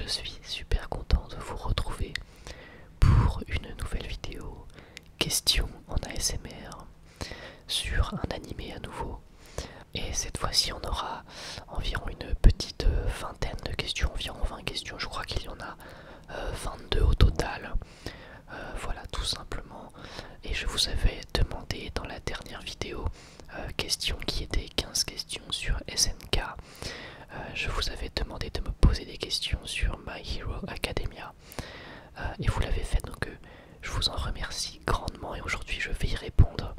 je suis super content de vous retrouver pour une nouvelle vidéo question en ASMR sur un animé à nouveau. Et cette fois-ci on aura environ une petite vingtaine de questions, environ 20 questions, je crois qu'il y en a 22 au total. Voilà tout simplement. Et je vous avais demandé dans la dernière vidéo question qui était 15 questions sur SNK. Je vous avais demandé de me poser des questions sur My Hero Academia et vous l'avez fait, donc je vous en remercie grandement et aujourd'hui je vais y répondre.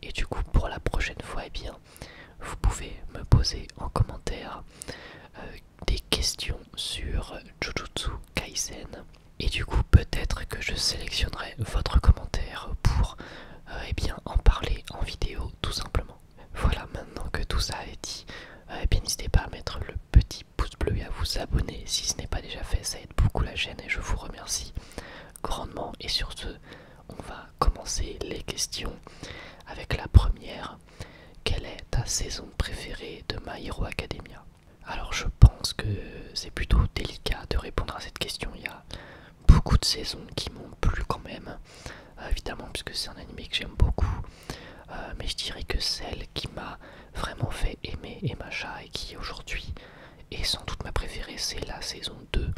Et du coup pour la prochaine fois, eh bien, vous pouvez me poser en commentaire des questions sur Jujutsu Kaisen. Et du coup peut-être que je sélectionnerai votre commentaire pour eh bien, en parler en vidéo tout simplement. Voilà, maintenant que tout ça est dit, eh bien n'hésitez pas à mettre le petit pouce bleu et à vous abonner si ce n'est pas déjà fait, ça aide beaucoup la chaîne et je vous remercie grandement. Et sur ce, on va commencer les questions avec la première. Quelle est ta saison préférée de My Hero Academia? Alors je pense que c'est plutôt délicat de répondre à cette question, il y a beaucoup de saisons qui m'ont plu quand même, évidemment puisque c'est un animé que j'aime beaucoup, mais je dirais que celle qui m'a vraiment fait aimer Emacha et qui aujourd'hui est sans doute ma préférée, c'est la saison 2,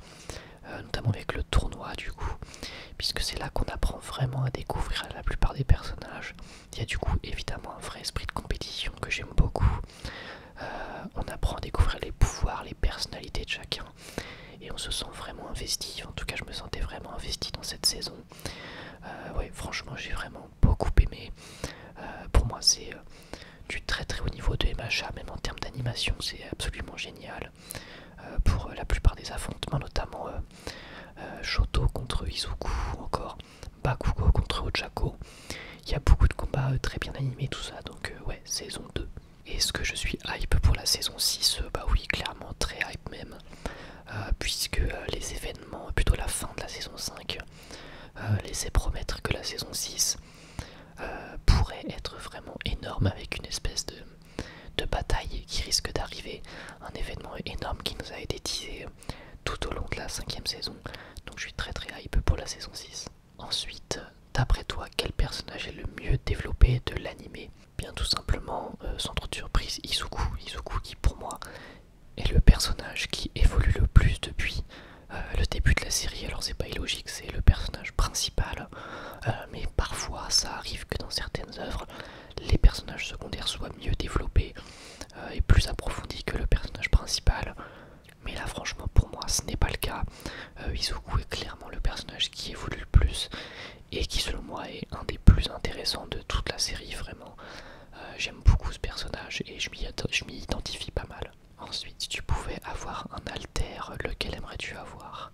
notamment avec le tournoi du coup, puisque c'est là qu'on apprend vraiment à découvrir la plupart des personnages. Il y a du coup évidemment un vrai esprit de compétition que j'aime beaucoup. On apprend à découvrir les pouvoirs, les personnalités de chacun et on se sent vraiment investi. En tout cas je me sentais vraiment investi dans cette saison. Ouais, franchement j'ai vraiment beaucoup aimé. Pour moi c'est du très très haut niveau de MHA, même en termes d'animation c'est absolument génial. Pour la plupart des affrontements, notamment Shoto contre Izuku ou encore Bakugo contre Ochako, il y a beaucoup de combats très bien animés, tout ça, donc ouais, saison 2. Est-ce que je suis hype pour la saison 6? Bah oui, clairement très hype même, puisque les événements, plutôt la fin de la saison 5, laissaient promettre que la saison 6 pourrait être vraiment énorme, avec une espèce de bataille qui risque d'arriver, un événement énorme qui nous a été teasé tout au long de la 5ème saison, donc je suis très très hype pour la saison 6. Ensuite, d'après toi, quel personnage est le mieux développé de l'animé? Bien tout simplement, sans trop de surprise, Izuku. Izuku qui pour moi est le personnage qui évolue le plus depuis le début de la série. Alors c'est pas illogique, c'est le personnage principal, mais parfois ça arrive que dans certaines œuvres, les personnages secondaires soient mieux développés et plus approfondis que le personnage principal. Mais là franchement pour moi ce n'est pas le cas. Izuku est clairement le personnage qui évolue le plus et qui selon moi est un des plus intéressants de toute la série, vraiment. J'aime beaucoup ce personnage et je m'y identifie pas mal. Ensuite, si tu pouvais avoir un alter, lequel aimerais-tu avoir?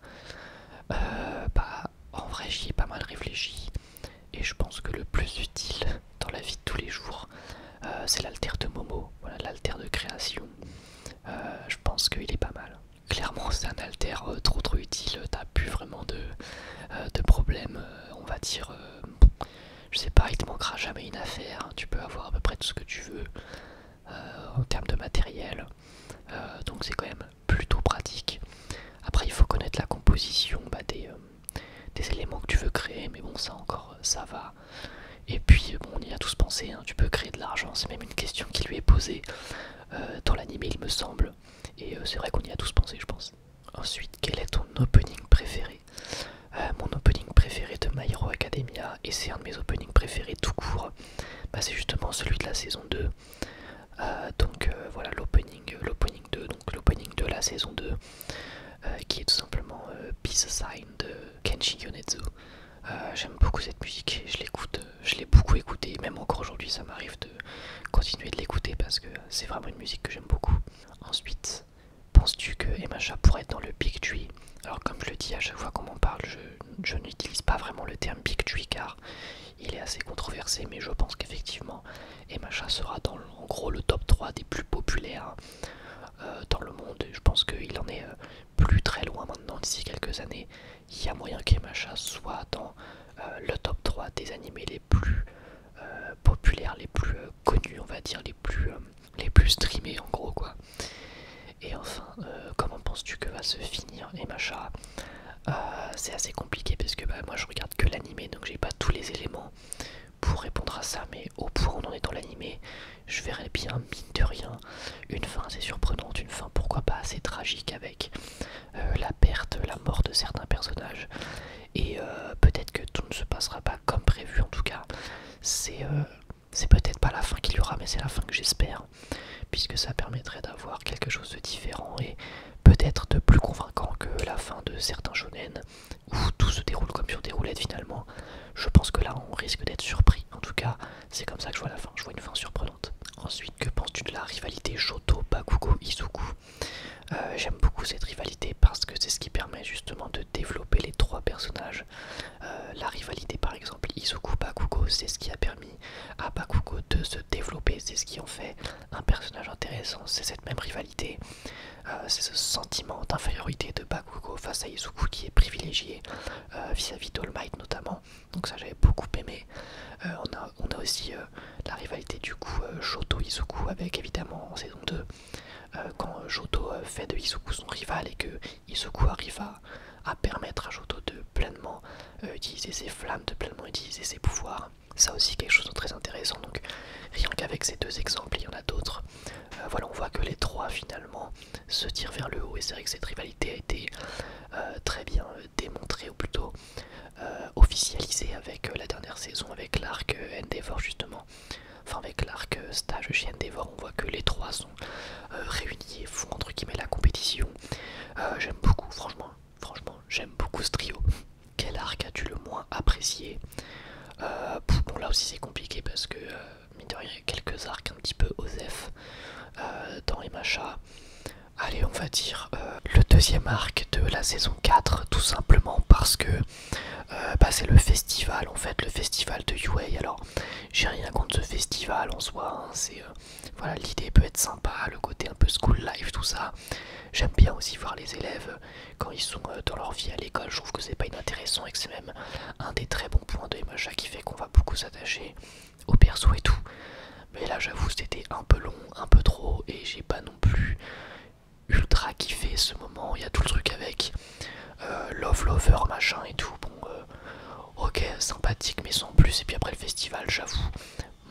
Bah en vrai j'y ai pas mal réfléchi et je pense que le plus utile dans la vie de tous les jours, c'est l'alter de Momo, voilà, l'alter de création. Je pense qu'il est pas mal. Clairement c'est un alter trop utile, t'as plus vraiment de problème, on va dire, je sais pas, il te manquera jamais une affaire, tu peux avoir à peu près tout ce que tu veux en termes de matériel, donc c'est quand même plutôt pratique. Après il faut connaître la composition des éléments que tu veux créer, mais bon ça encore ça va. Et puis bon, on y a tous pensé, hein, tu peux créer de l'argent, c'est même une question qui lui est posée dans l'anime il me semble, et c'est vrai qu'on y a tous pensé je pense. Ensuite, quel est ton opening préféré? Mon opening préféré de My Hero Academia, et c'est un de mes openings préférés tout court, bah, c'est justement celui de la saison 2. Donc voilà l'opening 2, donc l'opening de la saison 2, qui est tout simplement Peace Sign de Kenshi Yonezu. J'aime beaucoup cette musique, je l'écoute, je l'ai beaucoup écouté, même encore aujourd'hui ça m'arrive de continuer de l'écouter parce que c'est vraiment une musique que j'aime beaucoup. Ensuite, penses-tu que MHA pourrait être dans le Big Tree? Alors comme je le dis à chaque fois qu'on m'en parle, je n'utilise pas vraiment le terme Big Tree car il est assez controversé, mais je pense qu'effectivement MHA sera dans en gros le top 3 des plus populaires dans le monde. Je pense qu'il en est plus très loin maintenant, d'ici quelques années. Il y a moyen qu'MHA soit dans le top 3 des animés les plus populaires, les plus connus, on va dire, les plus streamés en gros quoi. Et enfin, comment penses-tu que va se finir Emacha? C'est assez compliqué parce que moi je regarde que l'animé, donc j'ai pas tous les éléments pour répondre à ça, mais au point où on en est dans l'animé, je verrais bien, mine de rien, une fin assez surprenante, une fin pourquoi pas assez tragique avec la perte, la mort de certains personnages, et peut-être que tout ne se passera pas comme prévu. En tout cas, c'est peut-être pas la fin qu'il y aura, mais c'est la fin que j'espère, puisque ça permettrait d'avoir quelque chose de différent et peut-être de plus convaincant que la fin de certains shonen où tout se déroule comme sur des roulettes finalement. Je pense que là on risque d'être surpris. En tout cas, c'est comme ça que je vois la fin. Je vois une fin surprenante. Ensuite, que penses-tu de la rivalité Shoto, Bakugo, Izuku? J'aime beaucoup cette rivalité parce que c'est ce qui permet justement de développer les trois personnages. La rivalité par exemple Izuku-Bakugo, c'est ce qui a permis à Bakugo de se développer, c'est ce qui en fait un personnage intéressant, c'est cette même rivalité. C'est ce sentiment d'infériorité de Bakugo face à Izuku qui est privilégié vis-à-vis d'All Might notamment, donc ça j'avais beaucoup aimé. On a aussi la rivalité du coup Shoto-Izuku avec évidemment en saison 2 quand Shoto fait de Izuku son rival et que Izuku arrive à permettre à Shoto de pleinement utiliser ses flammes, de pleinement utiliser ses pouvoirs. Ça aussi quelque chose de très intéressant, donc rien qu'avec ces deux exemples, il y en a d'autres. Voilà, on voit que les trois finalement se tirent vers le haut et c'est vrai que cette rivalité a été très bien démontrée, ou plutôt officialisée avec la dernière saison, avec l'arc Endeavor justement. Enfin avec l'arc stage chez Endeavor, on voit que les trois sont réunis et font entre guillemets la compétition. J'aime beaucoup, franchement j'aime beaucoup ce trio. Quel arc as-tu le moins apprécié? Bon là aussi c'est compliqué parce que mine de rien il y a quelques arcs un petit peu osef dans Emacha. Allez, on va dire le deuxième arc de la saison 4, tout simplement parce que c'est le festival, en fait, le festival de UA. Alors, j'ai rien contre ce festival en soi, hein, voilà, l'idée peut être sympa, le côté un peu school life, tout ça. J'aime bien aussi voir les élèves quand ils sont dans leur vie à l'école, je trouve que c'est pas inintéressant et que c'est même un des très bons points de Emacha qui fait qu'on va beaucoup s'attacher au perso et tout. Mais là, j'avoue, c'était un peu long, un peu trop, et j'ai pas non plus ultra kiffé ce moment. Il y a tout le truc avec Love Lover machin et tout. Bon, ok, sympathique, mais sans plus. Et puis après le festival, j'avoue,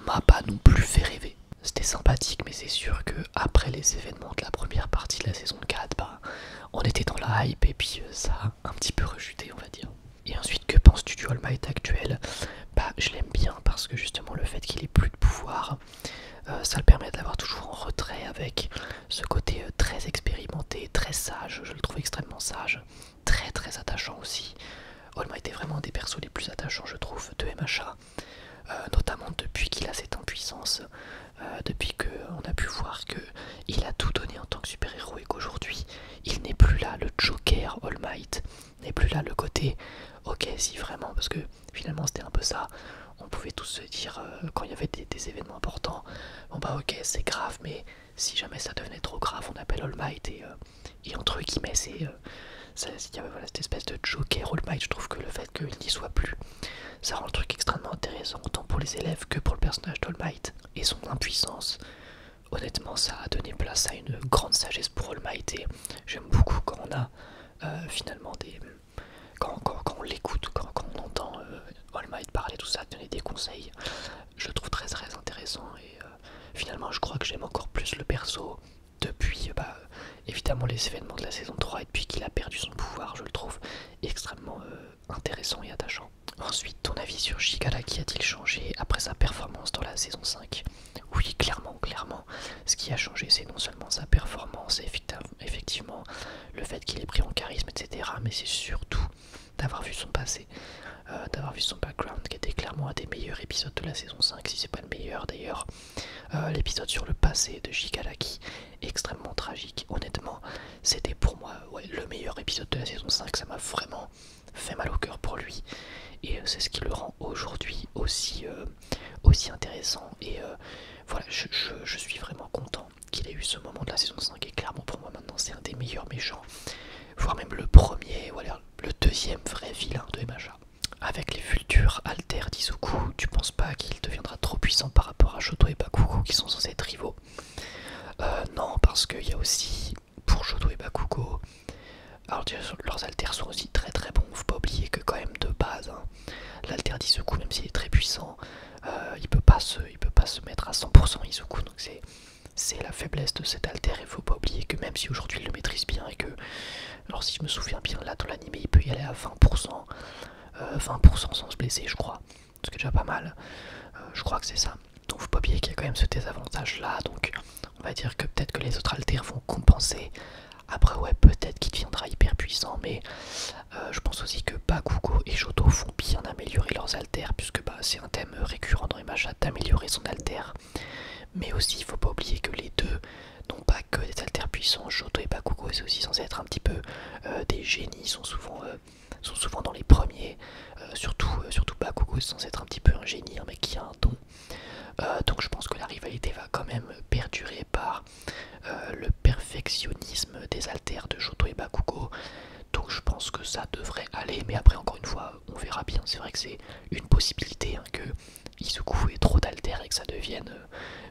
m'a pas non plus fait rêver. C'était sympathique, mais c'est sûr que après les événements de la première partie de la saison 4, on était dans la hype et puis ça a un petit peu rechuté, on va dire. Et ensuite, que penses-tu du All Might actuel? Je l'aime bien parce que justement le fait qu'il ait plus de pouvoir, ça le permet d'avoir toujours en retrait avec ce côté très expérimenté, très sage, je le trouve extrêmement sage, très très attachant aussi. All Might est vraiment un des persos les plus attachants je trouve de MHA, notamment depuis qu'il a cette impuissance, depuis qu'on a pu voir qu'il a tout donné en tant que super-héros et qu'aujourd'hui il n'est plus là, le Joker All Might n'est plus là, le côté ok si vraiment, parce que finalement c'était un peu ça, on pouvait tous se dire quand il y avait des événements importants, bon ok c'est grave, mais si jamais ça devenait trop grave on appelle All Might et entre guillemets il y avait voilà, cette espèce de Joker All Might. Je trouve que le fait qu'il n'y soit plus, ça rend le truc extrêmement intéressant autant pour les élèves que pour le personnage d'All Might et son impuissance. Honnêtement ça a donné place à une grande sagesse pour All Might et j'aime beaucoup quand on a finalement quand on l'écoute, quand on entend All Might parler tout ça, donner des conseils, je le trouve très très intéressant et finalement je crois que j'aime encore plus le perso depuis évidemment les événements de la saison 3 et depuis qu'il a perdu son pouvoir, je le trouve extrêmement intéressant et attachant. Ensuite, ton avis sur Shigaraki a-t-il changé après sa performance dans la saison 5? Oui, clairement. Ce qui a changé, c'est non seulement sa performance, effectivement, le fait qu'il ait pris en charisme, etc. Mais c'est surtout d'avoir vu son passé, d'avoir vu son background, qui était clairement un des meilleurs épisodes de la saison 5, si c'est pas le meilleur d'ailleurs. L'épisode sur le passé de Shigaraki, extrêmement tragique. Honnêtement, c'était pour moi le meilleur épisode de la saison 5, ça m'a vraiment fait mal au cœur pour lui. Et c'est ce qui le rend aujourd'hui aussi intéressant. Et voilà, je suis vraiment content qu'il ait eu ce moment de la saison 5. Et clairement pour moi maintenant c'est un des meilleurs méchants, voire même le premier, voilà, le deuxième vrai vilain de MHA. Avec les futurs alters d'Izuku, tu penses pas qu'il deviendra trop puissant par rapport à Shoto et Bakugo qui sont censés être rivaux? Non, parce qu'il y a aussi, pour Shoto et Bakugo, oublier qu'il y a quand même ce désavantage là, donc on va dire que peut-être que les autres alters vont compenser. Après ouais, peut-être qu'il deviendra hyper puissant, mais je pense aussi que Bakugo et Shoto font bien améliorer leurs alters, puisque bah, c'est un thème récurrent dans les machas d'améliorer son alter. Mais aussi il faut pas oublier que les deux n'ont pas que des alters puissants. Shoto et Bakugo c'est aussi censé être un petit peu des génies, sont souvent dans les premiers, surtout Bakugo est censé être un petit peu un génie, un mec qui a un don. Donc je pense que la rivalité va quand même perdurer par le perfectionnisme des alters de Shoto et Bakugo. Donc je pense que ça devrait aller, mais après encore une fois on verra bien. C'est vrai que c'est une possibilité hein, que Izuku ait trop d'alters et que ça devienne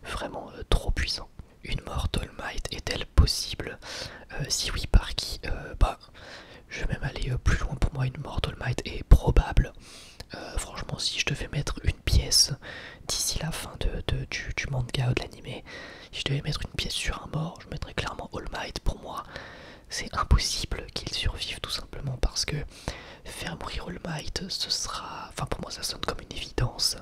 vraiment trop puissant. Une mort d'All Might est-elle possible? Si oui, par qui? Bah je vais même aller plus loin. Pour moi une mort d'All Might est probable. Franchement si je devais mettre une pièce d'ici la fin du manga ou de l'anime, si je devais mettre une pièce sur un mort, je mettrais clairement All Might. Pour moi c'est impossible qu'il survive, tout simplement parce que faire mourir All Might, ce sera, enfin pour moi ça sonne comme une évidence,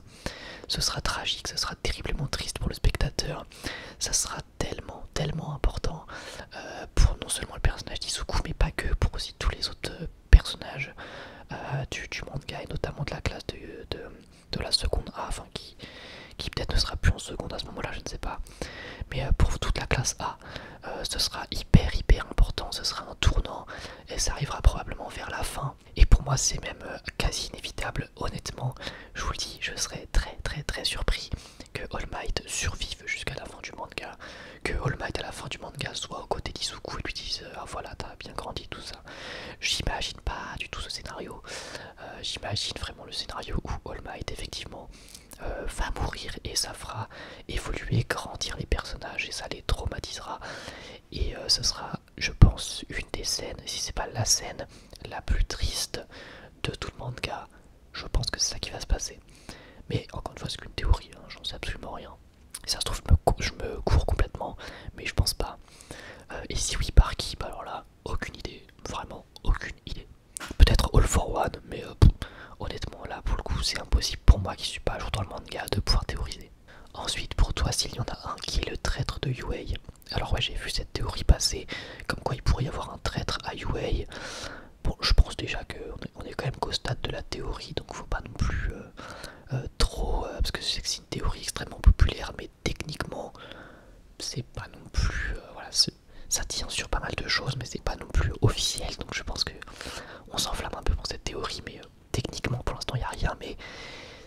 ce sera tragique, ce sera terriblement triste pour le spectateur, ça sera tellement important pour non seulement le personnage d'Izuku mais pas que, pour aussi tous les autres personnages du manga, et notamment de la classe de la seconde A, enfin qui peut-être ne sera plus en seconde à ce moment là, je ne sais pas, mais pour toute la classe A, ce sera hyper important, ce sera un tournant et ça arrivera probablement vers la fin, et pour moi c'est même quasi inévitable. Honnêtement je vous le dis, je serais très surpris que All Might survive jusqu'à la fin du manga, que All Might à la fin du manga soit aux côtés d'Izuku et lui dise ah voilà t'as bien grandi tout ça. J'imagine pas du tout ce scénario, j'imagine vraiment le scénario où All Might effectivement va mourir et ça fera évoluer, grandir les personnages et ça les traumatisera, et ce sera je pense une des scènes, si c'est pas la scène la plus triste de tout le manga. Je pense que c'est ça qui va se passer, mais encore une fois c'est qu'une théorie, hein, j'en sais absolument rien, et ça se trouve je me cours complètement, mais je pense pas. Et si oui, par qui? Bah alors là aucune idée, vraiment aucune idée. Peut-être All for One, mais honnêtement là pour le coup c'est impossible pour moi qui suis pas à jour dans le manga de pouvoir théoriser. Ensuite pour toi, s'il y en a un qui est le traître de Yuei, alors ouais j'ai vu cette théorie passer comme quoi il pourrait y avoir un traître à Yuei. Bon je pense déjà qu'on est quand même qu'au stade de la théorie, donc faut pas non plus trop, parce que je sais que c'est une théorie extrêmement populaire, mais techniquement c'est pas non plus, voilà, ça tient sur pas mal de choses mais c'est pas non plus officiel, donc je pense que on s'enflamme un peu pour cette théorie, mais techniquement pour l'instant il n'y a rien. Mais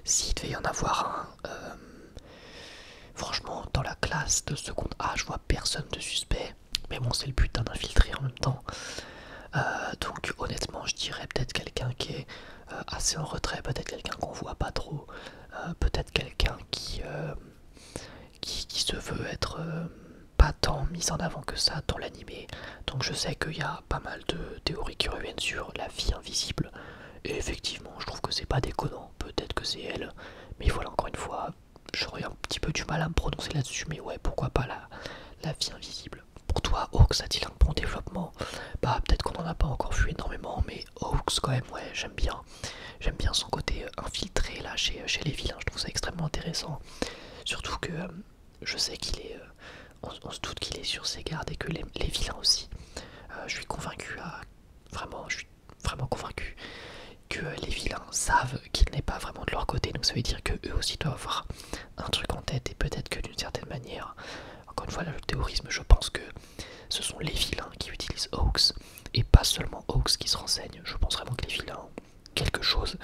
s'il devait y en avoir un, franchement dans la classe de seconde A je vois personne de suspect, mais bon c'est le but d'un infiltré en même temps. Donc honnêtement je dirais peut-être quelqu'un qui est assez en retrait, peut-être quelqu'un qu'on voit pas trop, peut-être quelqu'un qui se veut être pas tant mis en avant que ça dans l'animé. Donc je sais qu'il y a pas mal de théories qui reviennent sur la fille invisible, et effectivement je trouve que c'est pas déconnant, peut-être que c'est elle, mais voilà, encore une fois j'aurais un petit peu du mal à me prononcer là-dessus, mais ouais pourquoi pas la fille invisible. Pour toi Hawks a-t-il un bon développement? Bah peut-être qu'on en a pas encore vu énormément, mais Hawks quand même ouais j'aime bien son côté infiltré là chez les vilains, je trouve ça extrêmement intéressant, surtout que je sais qu'il est, on se doute qu'il est sur ses gardes et que les vilains aussi. Je suis convaincu, je suis vraiment convaincu que les vilains savent qu'il n'est pas vraiment de leur côté, donc ça veut dire que eux aussi doivent avoir un truc en tête, et peut-être que d'une certaine manière, encore une fois là le théorisme, je pense que ce sont les vilains qui utilisent Hawks et pas seulement Hawks qui se renseignent. Je pense vraiment que les vilains ont quelque chose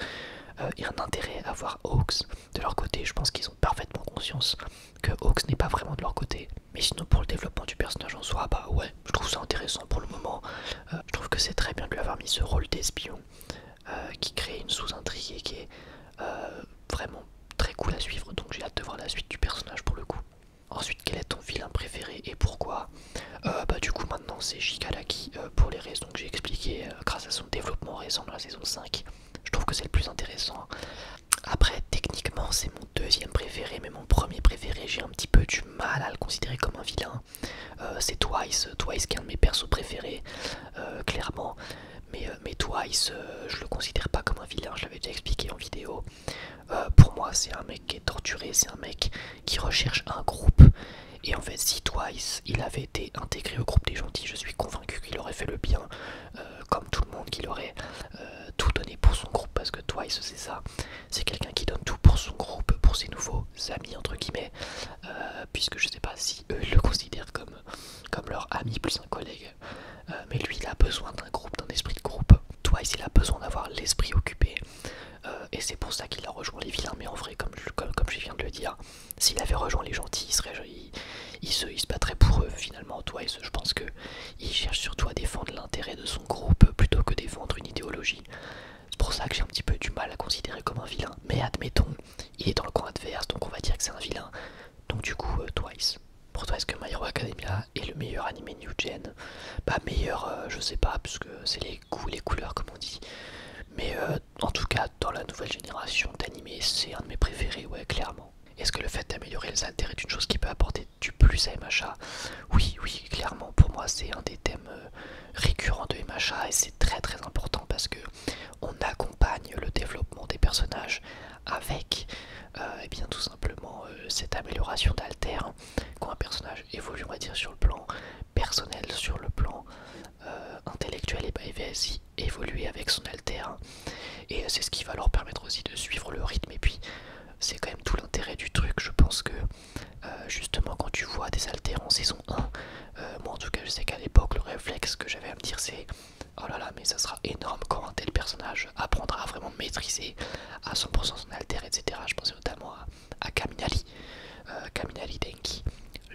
et un intérêt à voir Hawks de leur côté. Je pense qu'ils ont parfaitement conscience que Hawks n'est pas vraiment de leur côté. Mais sinon pour le développement du personnage en soi, bah ouais, je trouve ça intéressant pour le moment. Je trouve que c'est très bien de lui avoir mis ce rôle d'espion qui crée une sous-intrigue et qui est vraiment très cool à suivre. Donc j'ai hâte de voir la suite du personnage pour le coup. Ensuite, quel est ton vilain préféré et pourquoi? Bah du coup maintenant c'est Shigaraki, pour les raisons que j'ai expliquées, grâce à son développement récent dans la saison 5. Je trouve que c'est le plus intéressant. Après techniquement c'est mon deuxième préféré, mais mon premier préféré j'ai un petit peu du mal à le considérer comme un vilain. C'est Twice qui est un de mes persos préférés, clairement. Mais Twice Twice, je le considère pas comme un vilain, je l'avais déjà expliqué en vidéo. Pour moi c'est un mec qui est torturé, c'est un mec qui recherche un groupe. Et en fait si Twice il avait été intégré au groupe des gentils, je suis convaincu qu'il aurait fait le bien, comme tout le monde, qu'il aurait tout donné pour son groupe. Parce que Twice c'est ça, c'est quelqu'un qui donne tout pour son groupe, pour ses nouveaux amis entre guillemets, puisque je sais pas si eux ils le considèrent comme leur ami plus un collègue, mais lui il a besoin d'un groupe, d'un esprit de groupe. Twice il a besoin d'avoir l'esprit occupé, et c'est pour ça qu'il a rejoint les vilains. Mais en vrai, comme je viens de le dire, s'il avait rejoint les gentils, il se battrait pour eux finalement. Twice, je pense que il cherche surtout à défendre l'intérêt de son groupe plutôt que défendre une idéologie. C'est pour ça que j'ai un petit peu du mal à considérer comme un vilain. Mais admettons, il est dans le camp adverse, donc on va dire que c'est un vilain. Donc du coup, Twice. Pour toi, est-ce que My Hero Academia est le meilleur anime new gen? Bah meilleur, je sais pas, parce que c'est les goûts, les couleurs comme on dit. Mais en tout cas, dans la nouvelle génération d'animés, c'est un de mes préférés, ouais, clairement. Est-ce que le fait d'améliorer les alters est une chose qui peut apporter du plus à MHA? Oui, oui, clairement, pour moi c'est un des thèmes récurrents de MHA et c'est très très important parce que on accompagne le développement des personnages avec et bien tout simplement cette amélioration d'alter. Quand un personnage évolue, on va dire, sur le plan personnel, sur le plan intellectuel, et bah il va aussi évoluer avec son alter, et c'est ce qui va leur permettre aussi de suivre le rythme. Et puis c'est quand même tout l'intérêt du truc. Je pense que justement quand tu vois des alters en saison 1, moi en tout cas je sais qu'à l'époque le réflexe que j'avais à me dire c'est oh là là, mais ça sera énorme quand un tel personnage apprendra à vraiment maîtriser à 100% son alter, etc. Je pensais notamment à Kaminali, Kaminali Denki.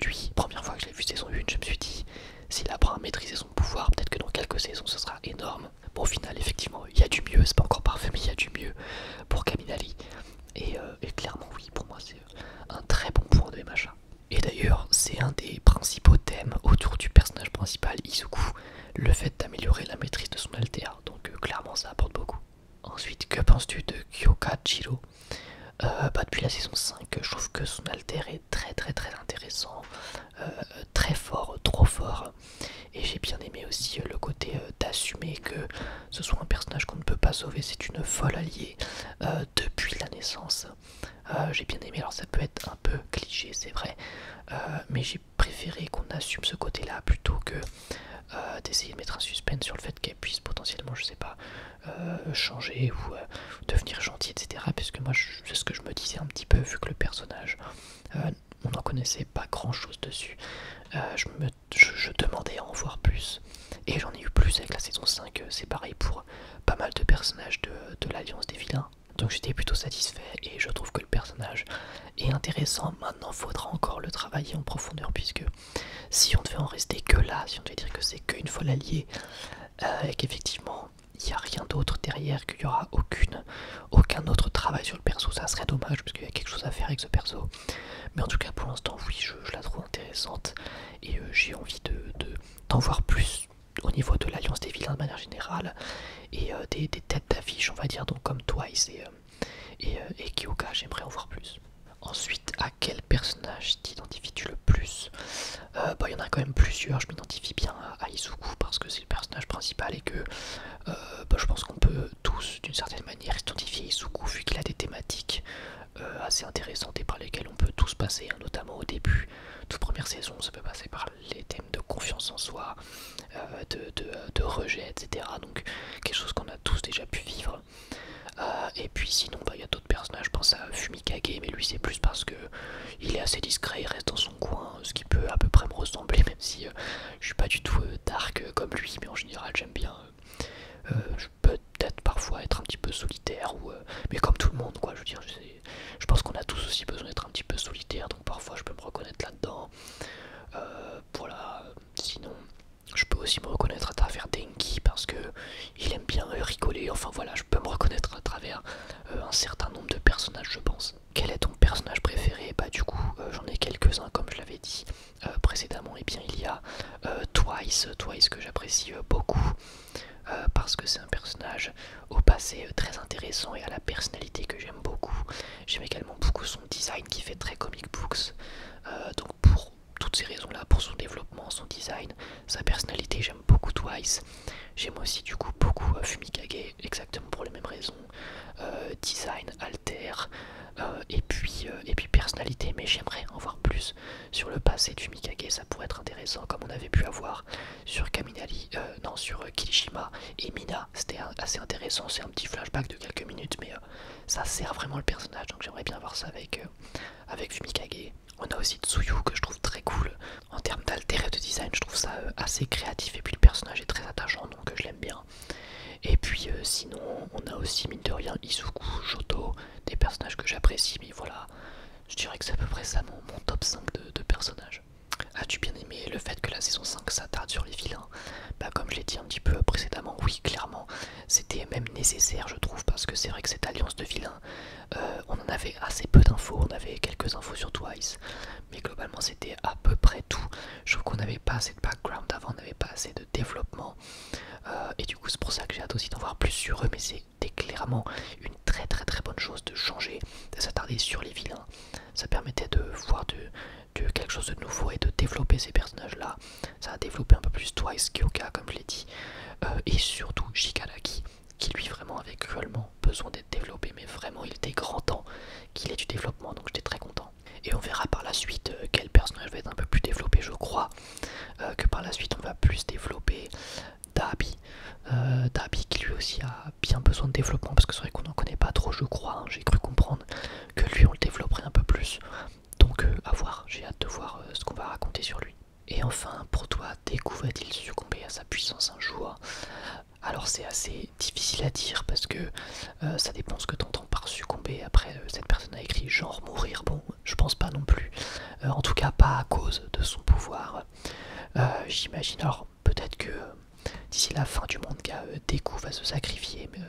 Lui, première fois que je l'ai vu saison 1, je me suis dit, s'il apprend à maîtriser son pouvoir, peut-être que dans quelques saisons ce sera énorme. Bon, au final, effectivement, il y a du mieux, c'est pas encore parfait, mais il y a du mieux pour Kaminali. Et clairement, oui, pour moi, c'est un très bon point de MHA. Et d'ailleurs, c'est un des principaux thèmes autour du personnage principal, Izuku, le fait d'améliorer la maîtrise de son alter. Donc, clairement, ça apporte beaucoup. Ensuite, que penses-tu de Kyoka Chiro? Bah, depuis la saison 5, je trouve que son alter est très très très intéressant, très fort, trop fort. Et j'ai bien aimé aussi le côté d'assumer que ce soit un personnage qu'on ne peut pas sauver, c'est une folle alliée depuis la naissance. J'ai bien aimé, alors ça peut être un peu cliché, c'est vrai, mais j'ai préféré qu'on assume ce côté-là plutôt que d'essayer de mettre un suspense sur le fait qu'elle puisse potentiellement, je sais pas, changer ou devenir gentille, etc. Puisque moi, c'est ce que je me disais un petit peu, vu que le personnage, on n'en connaissait pas grand chose dessus. Je demandais à en voir plus, et j'en ai eu plus avec la saison 5. C'est pareil pour pas mal de personnages de l'Alliance des Vilains. Donc j'étais plutôt satisfait et je trouve que le personnage est intéressant. Maintenant, faudra encore le travailler en profondeur, puisque si on devait en rester que là, si on devait dire que c'est qu'une folle alliée, et qu'effectivement il n'y a rien d'autre derrière, qu'il n'y aura aucun autre travail sur le perso, ça serait dommage parce qu'il y a quelque chose à faire avec ce perso. Mais en tout cas pour l'instant oui, je la trouve intéressante, et j'ai envie d'en voir plus au niveau de l'Alliance des Vilains de manière générale, et des têtes d'affiche, on va dire, donc comme Twice et Kyoka, j'aimerais en voir plus. Ensuite, à quel personnage t'identifies-tu le plus? Bah, il y en a quand même plusieurs. Je m'identifie bien à Izuku parce que c'est le personnage principal, et que bah, je pense qu'on peut tous d'une certaine manière identifier Izuku, vu qu'il a des thématiques assez intéressantes et par lesquelles on peut tous passer, hein, notamment au début, toute première saison. Ça peut passer par les thèmes de confiance en soi, de rejet, etc. Donc quelque chose qu'on a tous déjà pu vivre. Et puis sinon, bah, y a d'autres personnages, je pense à Fumikage, mais lui c'est plus parce que il est assez discret, il reste dans son coin, ce qui peut à peu près me ressembler, même si je suis pas du tout dark comme lui, mais en général j'aime bien, je peux peut-être parfois être un petit peu solitaire, mais comme tout le monde, quoi. Je veux dire, je pense qu'on a tous aussi besoin d'être un petit peu solitaire, donc parfois je peux me reconnaître là-dedans. Voilà, sinon je peux aussi me reconnaître à travers Denki parce que il aime bien rigoler. Enfin voilà, je peux me reconnaître à travers un certain nombre de personnages, je pense. Quel est ton personnage préféré? Bah du coup, j'en ai quelques-uns comme je l'avais dit précédemment. Et bien il y a Twice que j'apprécie beaucoup. Parce que c'est un personnage au passé très intéressant et à la personnalité que j'aime beaucoup. J'aime également beaucoup son design qui fait très comic books. Donc pour toutes ces raisons-là, pour son développement, son design, sa personnalité, j'aime beaucoup Twice. J'aime aussi du coup beaucoup Fumikage, exactement pour les mêmes raisons. Design, alter, et puis personnalité, mais j'aimerais en voir plus sur le passé de Fumikage, ça pourrait être intéressant comme on avait pu avoir sur Kaminari, non sur Kirishima et Mina, c'était assez intéressant, c'est un petit flashback de quelques minutes mais ça sert vraiment le personnage, donc j'aimerais bien voir ça avec Fumikage. On a aussi Tsuyu que je trouve très cool, en termes d'alter et de design je trouve ça assez créatif et puis le personnage est très attachant donc je l'aime bien. Et puis sinon on a aussi mine de rien Izuku, Shoto, des personnages que j'apprécie mais voilà, je dirais que c'est à peu près ça mon top 5 de personnages. As-tu bien aimé le fait que la saison 5 s'attarde sur les vilains? Bah comme je l'ai dit un petit peu précédemment, oui clairement, c'était même nécessaire je trouve parce que c'est vrai que cette alliance de vilains, on en avait assez peu d'infos, on avait quelques infos sur Twice, mais globalement c'était à peu près tout. Je trouve qu'on n'avait pas assez de background avant, on n'avait pas assez de développement, et du coup c'est pour ça que j'ai hâte aussi d'en voir plus sur eux, mais c'était clairement une très bonne chose de changer, de s'attarder sur les vilains. Ça permettait de voir de quelque chose de nouveau et de développer ces personnages là. Ça a développé un peu plus Twice, Kyoka comme je l'ai dit, et surtout Shigaraki qui lui vraiment avait cruellement besoin d'être développé, mais vraiment il était grand temps qu'il ait du développement, donc j'étais très content. Et on verra par la suite quel personnage va être un peu plus développé. Je crois que par la suite on va plus développer Dabi. Dabi qui lui aussi a bien besoin de développement parce que c'est vrai qu'on n'en connaît pas trop je crois, hein. J'ai cru comprendre que lui on le développerait un peu plus. Donc à voir, j'ai hâte de voir ce qu'on va raconter sur lui. Et enfin, pour toi, Deku va-t-il succomber à sa puissance un jour? Alors c'est assez difficile à dire parce que ça dépend ce que tu entends par succomber. Après, cette personne a écrit genre mourir, bon, je pense pas non plus. En tout cas, pas à cause de son pouvoir. J'imagine, alors peut-être que d'ici la fin du manga, Deku va se sacrifier, mais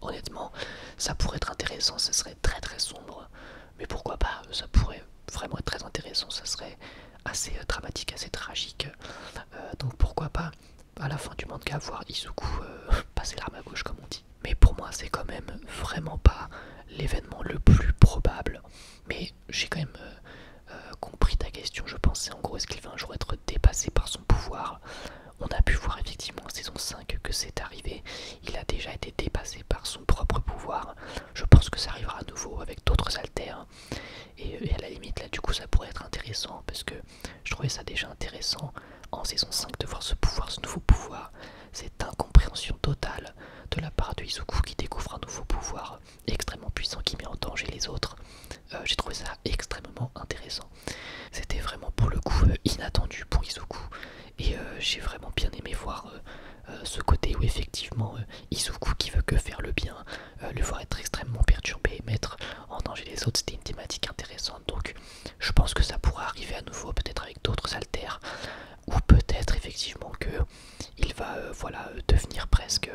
honnêtement, ça pourrait être intéressant, ça serait très sombre. Mais pourquoi pas, ça pourrait vraiment être très intéressant, ça serait assez dramatique, assez tragique. Donc pourquoi pas à la fin du manga voir Izuku passer l'arme à gauche comme on dit. Mais pour moi c'est quand même vraiment pas l'événement le plus probable. Mais j'ai quand même compris ta question, je pensais en gros est-ce qu'il va un jour être dépassé par son pouvoir. On a pu voir effectivement en saison 5 que c'est arrivé, il a déjà été dépassé par son propre pouvoir. Je pense que ça arrivera à nouveau avec d'autres alters. Et à la limite là du coup ça pourrait être intéressant parce que je trouvais ça déjà intéressant en saison 5 de voir ce pouvoir, ce nouveau pouvoir, cette incompréhension totale de la part de Izuku qui découvre un nouveau pouvoir extrêmement puissant qui met en danger les autres. J'ai trouvé ça extrêmement intéressant. C'était vraiment pour le coup inattendu pour Izuku et j'ai vraiment bien aimé voir ce côté où effectivement Izuku qui veut que faire le bien, le voir être extrêmement perturbé et mettre en danger les autres, c'était une thématique intéressante. Donc je pense que ça pourra arriver à nouveau peut-être avec d'autres alters ou peut-être effectivement que il va voilà devenir presque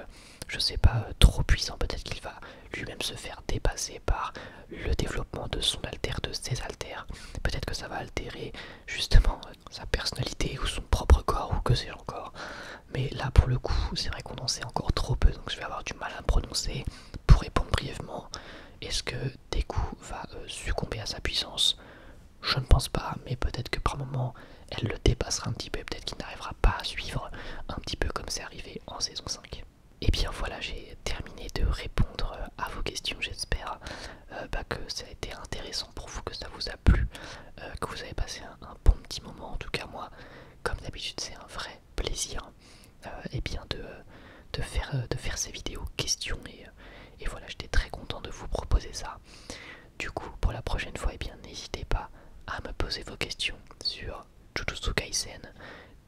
je sais pas trop puissant, peut-être qu'il va lui-même se faire dépasser par le développement de son alter, de ses alters, peut-être que ça va altérer justement sa personnalité ou son propre corps ou que sais-je encore. Mais là pour le coup c'est vrai qu'on en sait encore trop peu donc je vais avoir du mal à me prononcer. Pour répondre brièvement, est-ce que Deku va succomber à sa puissance? Je ne pense pas, mais peut-être que par moment elle le dépassera un petit peu, peut-être qu'il n'arrivera pas à suivre un petit peu comme c'est arrivé en saison 5. Et bien voilà, j'ai terminé de répondre à vos questions, j'espère que ça a été intéressant pour vous, que ça vous a plu, que vous avez passé un bon petit moment. En tout cas moi, comme d'habitude c'est un vrai plaisir et bien de faire ces vidéos questions et voilà, j'étais très content de vous proposer ça. Du coup, pour la prochaine fois, eh bien n'hésitez pas à me poser vos questions sur Jujutsu Kaisen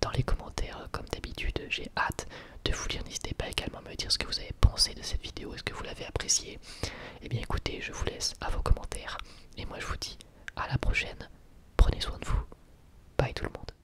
dans les commentaires comme d'habitude. J'ai hâte de vous lire, n'hésitez pas également à me dire ce que vous avez pensé de cette vidéo, est-ce que vous l'avez appréciée. Et bien écoutez, je vous laisse à vos commentaires et moi je vous dis à la prochaine, prenez soin de vous, bye tout le monde.